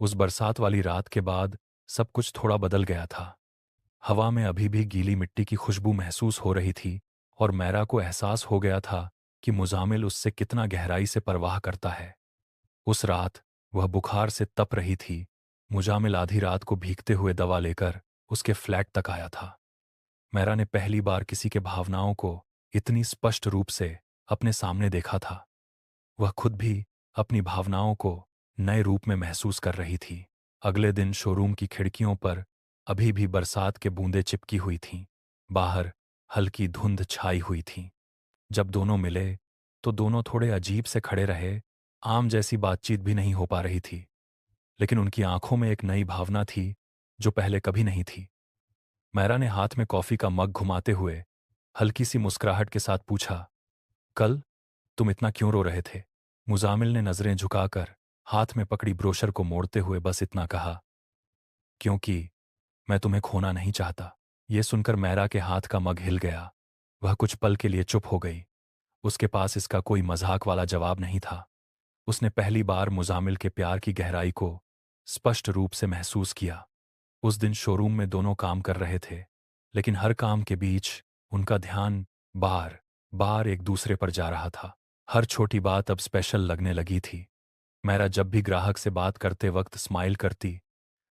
उस बरसात वाली रात के बाद सब कुछ थोड़ा बदल गया था। हवा में अभी भी गीली मिट्टी की खुशबू महसूस हो रही थी और मैरा को एहसास हो गया था कि मुजामिल उससे कितना गहराई से परवाह करता है। उस रात वह बुखार से तप रही थी। मुजामिल आधी रात को भीगते हुए दवा लेकर उसके फ्लैट तक आया था। मैरा ने पहली बार किसी के भावनाओं को इतनी स्पष्ट रूप से अपने सामने देखा था। वह खुद भी अपनी भावनाओं को नए रूप में महसूस कर रही थी। अगले दिन शोरूम की खिड़कियों पर अभी भी बरसात के बूंदें चिपकी हुई थीं। बाहर हल्की धुंध छाई हुई थी। जब दोनों मिले तो दोनों थोड़े अजीब से खड़े रहे। आम जैसी बातचीत भी नहीं हो पा रही थी, लेकिन उनकी आंखों में एक नई भावना थी जो पहले कभी नहीं थी। मैरा ने हाथ में कॉफी का मग घुमाते हुए हल्की सी मुस्कुराहट के साथ पूछा, कल तुम इतना क्यों रो रहे थे? मुजामिल ने नजरें झुकाकर हाथ में पकड़ी ब्रोशर को मोड़ते हुए बस इतना कहा, क्योंकि मैं तुम्हें खोना नहीं चाहता। यह सुनकर मैरा के हाथ का मग हिल गया। वह कुछ पल के लिए चुप हो गई। उसके पास इसका कोई मजाक वाला जवाब नहीं था। उसने पहली बार मुजामिल के प्यार की गहराई को स्पष्ट रूप से महसूस किया। उस दिन शोरूम में दोनों काम कर रहे थे, लेकिन हर काम के बीच उनका ध्यान बार बार एक दूसरे पर जा रहा था। हर छोटी बात अब स्पेशल लगने लगी थी। मैरा जब भी ग्राहक से बात करते वक्त स्माइल करती,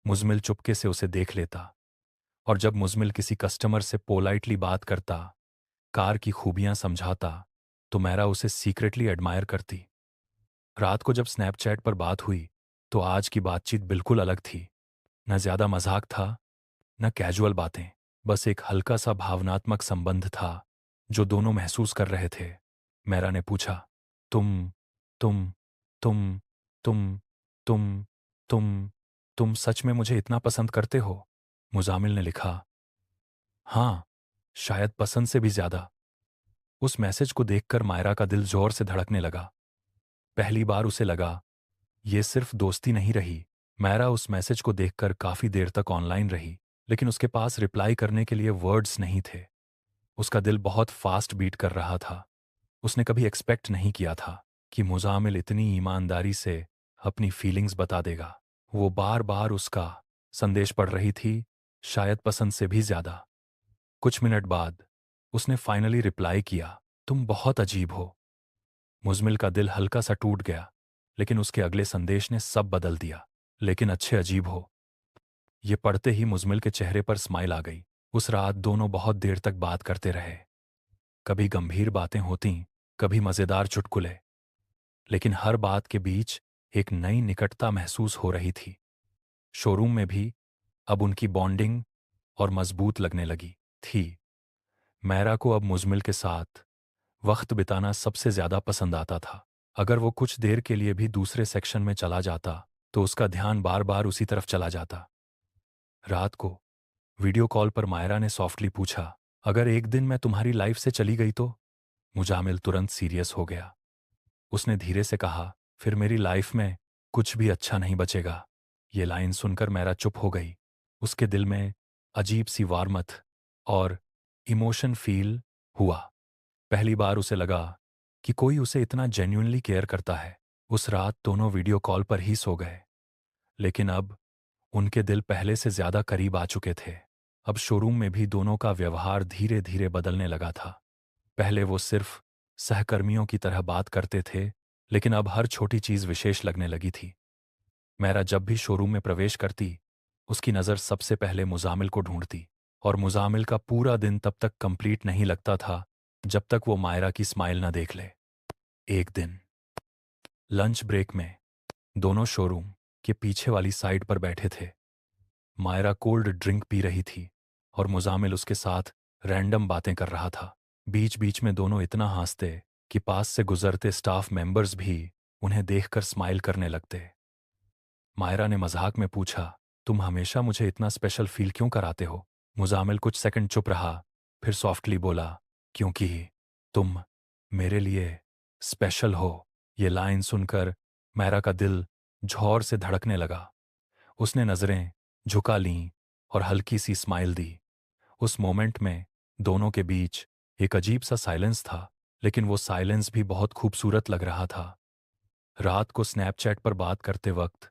मुजमिल चुपके से उसे देख लेता। और जब मुजमिल किसी कस्टमर से पोलाइटली बात करता, कार की खूबियां समझाता, तो मैरा उसे सीक्रेटली एडमायर करती। रात को जब स्नैपचैट पर बात हुई तो आज की बातचीत बिल्कुल अलग थी। न ज्यादा मजाक था, न कैजुअल बातें। बस एक हल्का सा भावनात्मक संबंध था जो दोनों महसूस कर रहे थे। मैरा ने पूछा, तुम तुम तुम तुम तुम तुम तुम सच में मुझे इतना पसंद करते हो? मुजामिल ने लिखा, हाँ, शायद पसंद से भी ज्यादा। उस मैसेज को देखकर मायरा का दिल जोर से धड़कने लगा। पहली बार उसे लगा ये सिर्फ दोस्ती नहीं रही। मायरा उस मैसेज को देखकर काफी देर तक ऑनलाइन रही, लेकिन उसके पास रिप्लाई करने के लिए वर्ड्स नहीं थे। उसका दिल बहुत फास्ट बीट कर रहा था। उसने कभी एक्सपेक्ट नहीं किया था कि मुजामिल इतनी ईमानदारी से अपनी फीलिंग्स बता देगा। वो बार बार उसका संदेश पढ़ रही थी, शायद पसंद से भी ज्यादा। कुछ मिनट बाद उसने फाइनली रिप्लाई किया, तुम बहुत अजीब हो। मुजमिल का दिल हल्का सा टूट गया, लेकिन उसके अगले संदेश ने सब बदल दिया। लेकिन अच्छे अजीब हो। ये पढ़ते ही मुजमिल के चेहरे पर स्माइल आ गई। उस रात दोनों बहुत देर तक बात करते रहे। कभी गंभीर बातें होती, कभी मजेदार चुटकुले, लेकिन हर बात के बीच एक नई निकटता महसूस हो रही थी। शोरूम में भी अब उनकी बॉन्डिंग और मजबूत लगने लगी थी। मैरा को अब मुजमिल के साथ वक्त बिताना सबसे ज्यादा पसंद आता था। अगर वो कुछ देर के लिए भी दूसरे सेक्शन में चला जाता तो उसका ध्यान बार बार उसी तरफ चला जाता। रात को वीडियो कॉल पर मायरा ने सॉफ्टली पूछा, अगर एक दिन मैं तुम्हारी लाइफ से चली गई तो? मुजामिल तुरंत सीरियस हो गया। उसने धीरे से कहा, फिर मेरी लाइफ में कुछ भी अच्छा नहीं बचेगा। ये लाइन सुनकर मैरा चुप हो गई। उसके दिल में अजीब सी वार्मथ और इमोशन फील हुआ। पहली बार उसे लगा कि कोई उसे इतना जेन्युइनली केयर करता है। उस रात दोनों वीडियो कॉल पर ही सो गए, लेकिन अब उनके दिल पहले से ज्यादा करीब आ चुके थे। अब शोरूम में भी दोनों का व्यवहार धीरे धीरे बदलने लगा था। पहले वो सिर्फ सहकर्मियों की तरह बात करते थे, लेकिन अब हर छोटी चीज विशेष लगने लगी थी। मैरा जब भी शोरूम में प्रवेश करती, उसकी नज़र सबसे पहले मुजामिल को ढूंढती, और मुजामिल का पूरा दिन तब तक कंप्लीट नहीं लगता था जब तक वो मायरा की स्माइल न देख ले। एक दिन लंच ब्रेक में दोनों शोरूम के पीछे वाली साइड पर बैठे थे। मायरा कोल्ड ड्रिंक पी रही थी और मुजामिल उसके साथ रैंडम बातें कर रहा था। बीच बीच में दोनों इतना हंसते कि पास से गुजरते स्टाफ मेंबर्स भी उन्हें देखकर स्माइल करने लगते। मायरा ने मजाक में पूछा, तुम हमेशा मुझे इतना स्पेशल फील क्यों कराते हो? मुजामिल कुछ सेकंड चुप रहा, फिर सॉफ्टली बोला, क्योंकि तुम मेरे लिए स्पेशल हो। ये लाइन सुनकर मायरा का दिल झोर से धड़कने लगा। उसने नजरें झुका लीं और हल्की सी स्माइल दी। उस मोमेंट में दोनों के बीच एक अजीब सा साइलेंस था, लेकिन वो साइलेंस भी बहुत खूबसूरत लग रहा था। रात को स्नैपचैट पर बात करते वक्त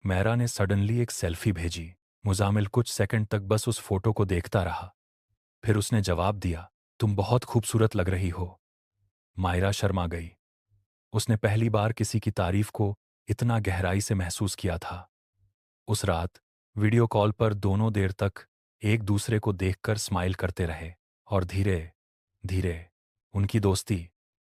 मैरा ने सडनली एक सेल्फी भेजी। मुजामिल कुछ सेकंड तक बस उस फोटो को देखता रहा। फिर उसने जवाब दिया, तुम बहुत खूबसूरत लग रही हो। मायरा शर्मा गई। उसने पहली बार किसी की तारीफ को इतना गहराई से महसूस किया था। उस रात वीडियो कॉल पर दोनों देर तक एक दूसरे को देखकर स्माइल करते रहे और धीरे धीरे उनकी दोस्ती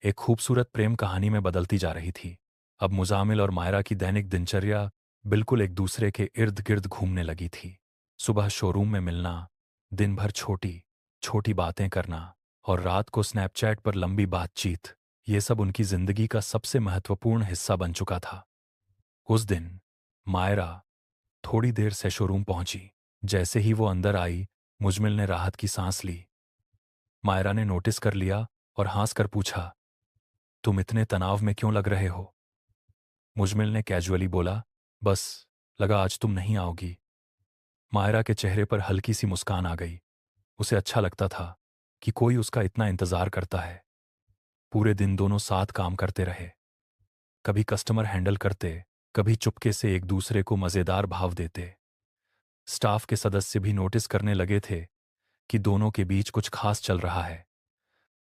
एक खूबसूरत प्रेम कहानी में बदलती जा रही थी। अब मुजामिल और मायरा की दैनिक दिनचर्या बिल्कुल एक दूसरे के इर्द गिर्द घूमने लगी थी। सुबह शोरूम में मिलना, दिन भर छोटी छोटी बातें करना और रात को स्नैपचैट पर लंबी बातचीत, ये सब उनकी जिंदगी का सबसे महत्वपूर्ण हिस्सा बन चुका था। उस दिन मायरा थोड़ी देर से शोरूम पहुंची। जैसे ही वो अंदर आई, मुजमिल ने राहत की सांस ली। मायरा ने नोटिस कर लिया और हंसकर पूछा, तुम इतने तनाव में क्यों लग रहे हो? मुजमिल ने कैजुअली बोला, बस लगा आज तुम नहीं आओगी। मायरा के चेहरे पर हल्की सी मुस्कान आ गई। उसे अच्छा लगता था कि कोई उसका इतना इंतजार करता है। पूरे दिन दोनों साथ काम करते रहे। कभी कस्टमर हैंडल करते, कभी चुपके से एक दूसरे को मजेदार भाव देते। स्टाफ के सदस्य भी नोटिस करने लगे थे कि दोनों के बीच कुछ खास चल रहा है।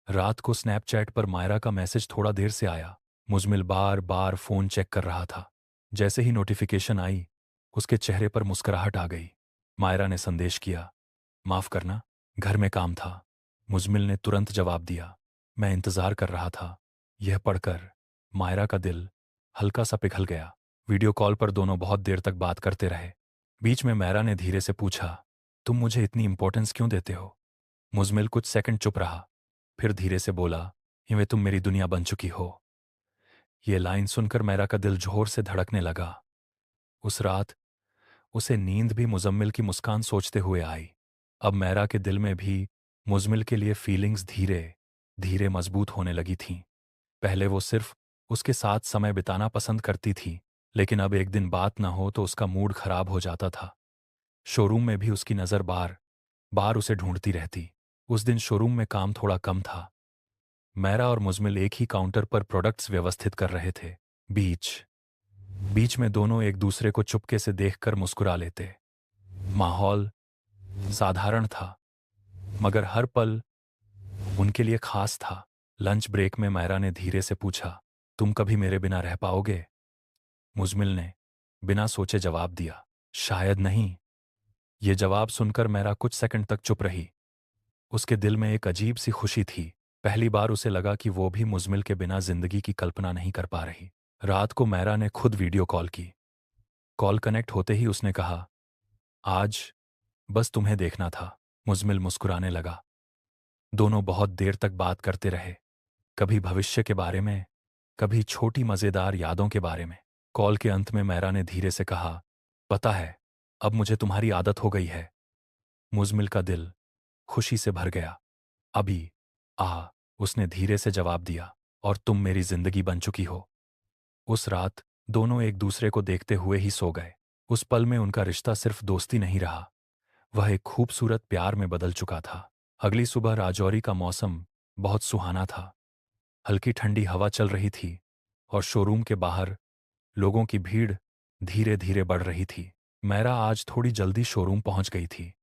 रात को स्नैपचैट पर मायरा का मैसेज थोड़ा देर से आया। मुजमिल बार बार फोन चेक कर रहा था। जैसे ही नोटिफिकेशन आई, उसके चेहरे पर मुस्कुराहट आ गई। मायरा ने संदेश किया, माफ करना, घर में काम था। मुजमिल ने तुरंत जवाब दिया, मैं इंतजार कर रहा था। यह पढ़कर मायरा का दिल हल्का सा पिघल गया। वीडियो कॉल पर दोनों बहुत देर तक बात करते रहे। बीच में मायरा ने धीरे से पूछा, तुम मुझे इतनी इंपॉर्टेंस क्यों देते हो? मुजमिल कुछ सेकंड चुप रहा, फिर धीरे से बोला, यूं तुम मेरी दुनिया बन चुकी हो। ये लाइन सुनकर मायरा का दिल जोर से धड़कने लगा। उस रात उसे नींद भी मुजम्मिल की मुस्कान सोचते हुए आई। अब मायरा के दिल में भी मुजमिल के लिए फीलिंग्स धीरे धीरे मजबूत होने लगी थीं। पहले वो सिर्फ उसके साथ समय बिताना पसंद करती थी, लेकिन अब एक दिन बात न हो तो उसका मूड खराब हो जाता था। शोरूम में भी उसकी नज़र बार बार उसे ढूंढती रहती। उस दिन शोरूम में काम थोड़ा कम था। मैरा और मुजमिल एक ही काउंटर पर प्रोडक्ट्स व्यवस्थित कर रहे थे। बीच बीच में दोनों एक दूसरे को चुपके से देखकर मुस्कुरा लेते। माहौल साधारण था, मगर हर पल उनके लिए खास था। लंच ब्रेक में मायरा ने धीरे से पूछा, तुम कभी मेरे बिना रह पाओगे? मुजमिल ने बिना सोचे जवाब दिया, शायद नहीं। ये जवाब सुनकर मायरा कुछ सेकंड तक चुप रही। उसके दिल में एक अजीब सी खुशी थी। पहली बार उसे लगा कि वो भी मुजमिल के बिना जिंदगी की कल्पना नहीं कर पा रही। रात को मायरा ने खुद वीडियो कॉल की। कॉल कनेक्ट होते ही उसने कहा, आज बस तुम्हें देखना था। मुजमिल मुस्कुराने लगा। दोनों बहुत देर तक बात करते रहे, कभी भविष्य के बारे में, कभी छोटी मजेदार यादों के बारे में। कॉल के अंत में मायरा ने धीरे से कहा, पता है, अब मुझे तुम्हारी आदत हो गई है। मुजमिल का दिल खुशी से भर गया। अभी उसने धीरे से जवाब दिया, और तुम मेरी जिंदगी बन चुकी हो। उस रात दोनों एक दूसरे को देखते हुए ही सो गए। उस पल में उनका रिश्ता सिर्फ दोस्ती नहीं रहा, वह एक खूबसूरत प्यार में बदल चुका था। अगली सुबह राजौरी का मौसम बहुत सुहाना था। हल्की ठंडी हवा चल रही थी और शोरूम के बाहर लोगों की भीड़ धीरे धीरे बढ़ रही थी। मैरा आज थोड़ी जल्दी शोरूम पहुंच गई थी।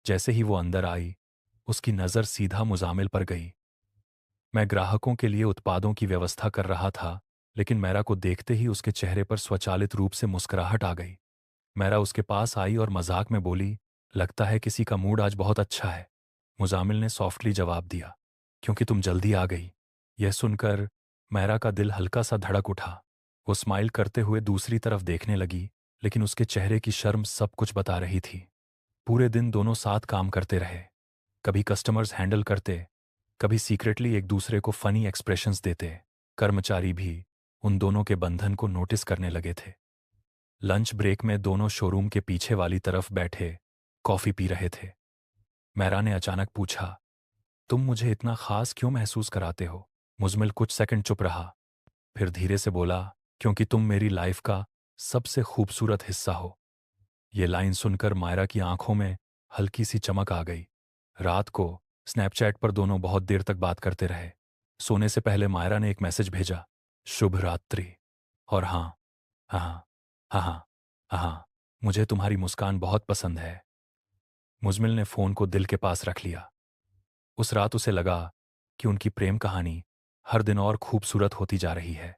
जैसे ही वो अंदर आई, उसकी नज़र सीधा मुजामिल पर गई। मैं ग्राहकों के लिए उत्पादों की व्यवस्था कर रहा था, लेकिन मैरा को देखते ही उसके चेहरे पर स्वचालित रूप से मुस्कुराहट आ गई। मैरा उसके पास आई और मजाक में बोली, लगता है किसी का मूड आज बहुत अच्छा है। मुजामिल ने सॉफ्टली जवाब दिया, क्योंकि तुम जल्दी आ गई। यह सुनकर मैरा का दिल हल्का सा धड़क उठा। वो स्माइल करते हुए दूसरी तरफ देखने लगी, लेकिन उसके चेहरे की शर्म सब कुछ बता रही थी। पूरे दिन दोनों साथ काम करते रहे, कभी कस्टमर्स हैंडल करते, कभी सीक्रेटली एक दूसरे को फनी एक्सप्रेशंस देते। कर्मचारी भी उन दोनों के बंधन को नोटिस करने लगे थे। लंच ब्रेक में दोनों शोरूम के पीछे वाली तरफ बैठे कॉफी पी रहे थे। मैरा ने अचानक पूछा, तुम मुझे इतना खास क्यों महसूस कराते हो? मुजमिल कुछ सेकंड चुप रहा, फिर धीरे से बोला, क्योंकि तुम मेरी लाइफ का सबसे खूबसूरत हिस्सा हो। ये लाइन सुनकर मायरा की आंखों में हल्की सी चमक आ गई। रात को स्नैपचैट पर दोनों बहुत देर तक बात करते रहे। सोने से पहले मायरा ने एक मैसेज भेजा, शुभ रात्रि। और हाँ हाँ हाँ हाँ हाँ, मुझे तुम्हारी मुस्कान बहुत पसंद है। मुजमिल ने फ़ोन को दिल के पास रख लिया। उस रात उसे लगा कि उनकी प्रेम कहानी हर दिन और खूबसूरत होती जा रही है।